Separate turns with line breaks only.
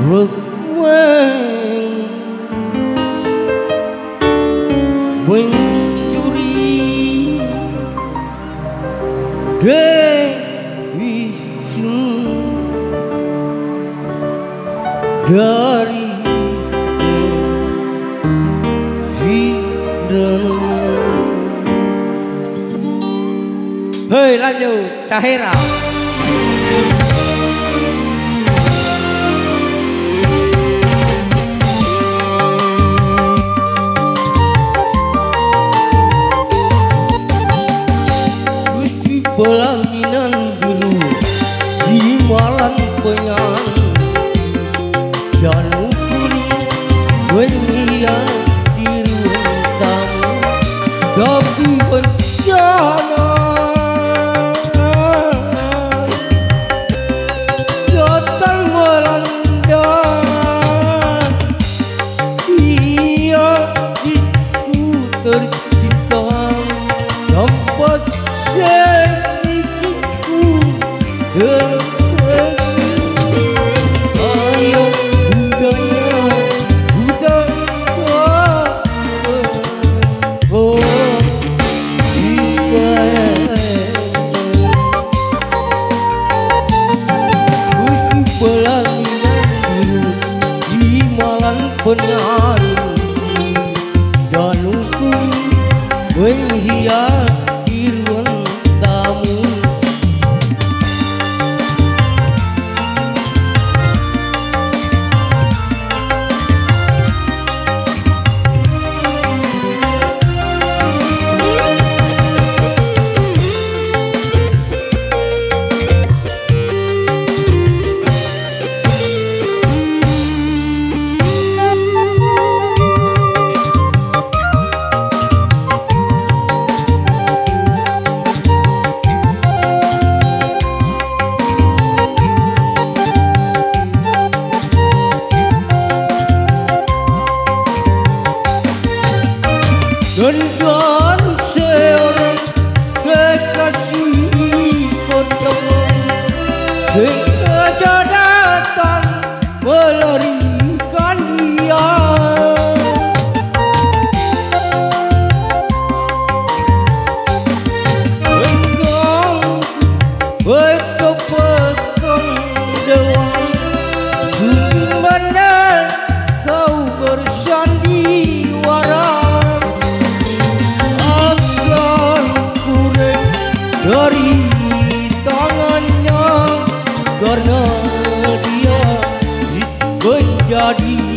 mencuri Dewi dari hei lanjut Tahira. Gusti pelaminan biru di malam penyang dan ukuri dunia di ruang tamu tapi bencana datang melanda ia itu tercinta dapat sedikitku ayo budaya benar dan hukum menghias di ruang tamu. Dan seorang kekasih pertama sengaja datang melarikan dia. Engkau berkepegang dewan sungguh benar kau bersandiwara dari tangannya karena dia menjadi